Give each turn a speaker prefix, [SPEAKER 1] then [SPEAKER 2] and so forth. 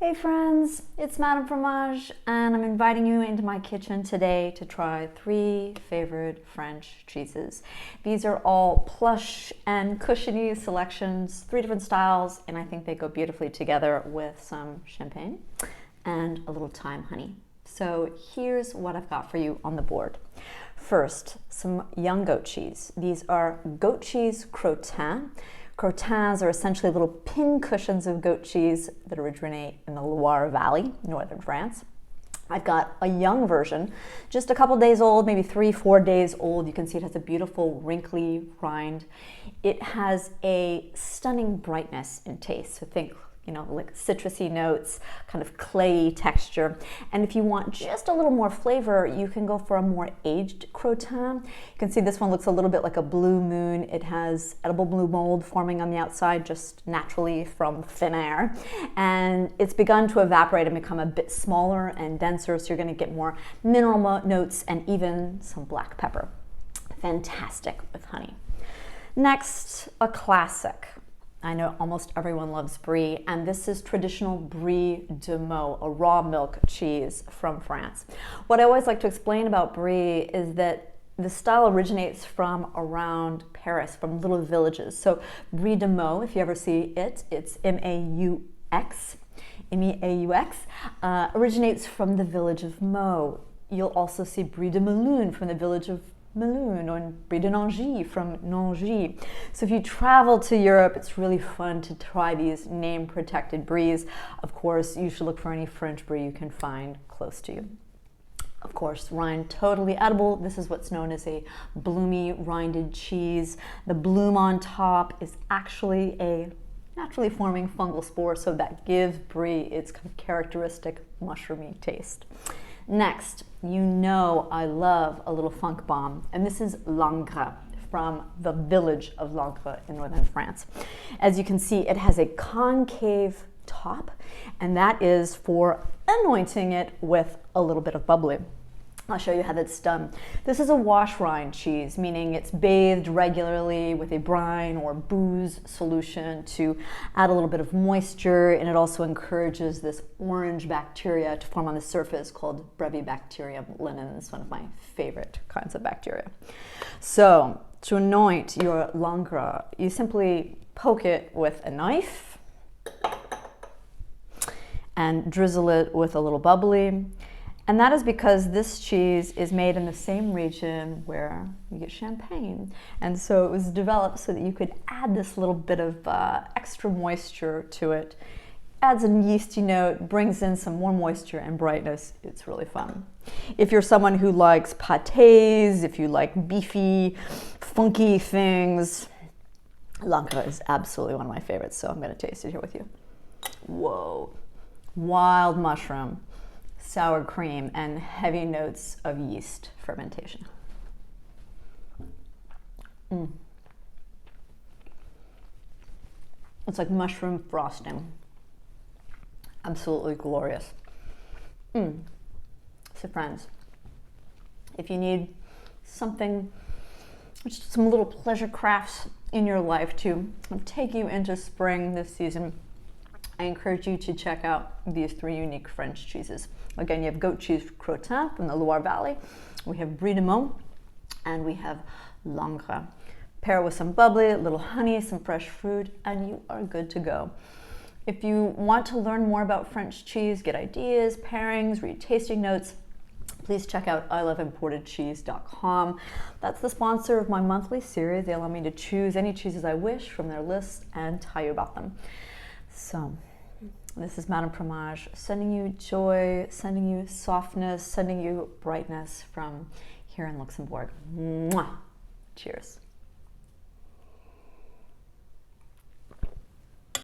[SPEAKER 1] Hey friends, it's Madame Fromage and I'm inviting you into my kitchen today to try 3 favorite French cheeses. These are all plush and cushiony selections, 3 different styles, and I think they go beautifully together with some champagne and a little thyme honey. So here's what I've got for you on the board. First, some young goat cheese. These are goat cheese Crottin. Crottins are essentially little pin cushions of goat cheese that originate in the Loire Valley, northern France. I've got a young version, just a couple days old, maybe 3-4 days old. You can see it has a beautiful wrinkly rind. It has a stunning brightness in taste. So think, like citrusy notes, kind of clayey texture. And if you want just a little more flavor, you can go for a more aged Crottin. You can see this one looks a little bit like a blue moon. It has edible blue mold forming on the outside just naturally from thin air. And it's begun to evaporate and become a bit smaller and denser, so you're gonna get more mineral notes and even some black pepper. Fantastic with honey. Next, a classic. I know almost everyone loves Brie, and this is traditional Brie de Meaux, a raw milk cheese from France. What I always like to explain about Brie is that the style originates from around Paris, from little villages. So Brie de Meaux, if you ever see it, it's M-A-U-X, originates from the village of Meaux. You'll also see Brie de Melun from the village of Melun, or Brie de Nangy from Nangy. So if you travel to Europe, it's really fun to try these name-protected bries. Of course, you should look for any French brie you can find close to you. Of course, rind totally edible. This is what's known as a bloomy rinded cheese. The bloom on top is actually a naturally forming fungal spore, so that gives brie its kind of characteristic mushroomy taste. Next, you know I love a little funk bomb, and this is Langres from the village of Langres in northern France. As you can see, it has a concave top, and that is for anointing it with a little bit of bubbly. I'll show you how that's done. This is a wash rind cheese, meaning it's bathed regularly with a brine or booze solution to add a little bit of moisture, and it also encourages this orange bacteria to form on the surface called Brevibacterium linens, one of my favorite kinds of bacteria. So to anoint your Langres, you simply poke it with a knife and drizzle it with a little bubbly. And that is because this cheese is made in the same region where you get champagne. And so it was developed so that you could add this little bit of extra moisture to it. Adds a yeasty note, brings in some more moisture and brightness. It's really fun. If you're someone who likes pâtés, if you like beefy, funky things, Lanca is absolutely one of my favorites, so I'm gonna taste it here with you. Whoa, wild mushroom, sour cream, and heavy notes of yeast fermentation. It's like mushroom frosting. Absolutely glorious. So friends, if you need something, just some little pleasure crafts in your life to take you into spring this season, I encourage you to check out these 3 unique French cheeses. Again, you have goat cheese Crottin from the Loire Valley, we have Brie de Meaux, and we have Langres. Pair with some bubbly, a little honey, some fresh fruit, and you are good to go. If you want to learn more about French cheese, get ideas, pairings, read tasting notes, please check out iloveimportedcheese.com. That's the sponsor of my monthly series. They allow me to choose any cheeses I wish from their list and tell you about them. So, this is Madame Fromage, sending you joy, sending you softness, sending you brightness from here in Luxembourg. Mwah! Cheers.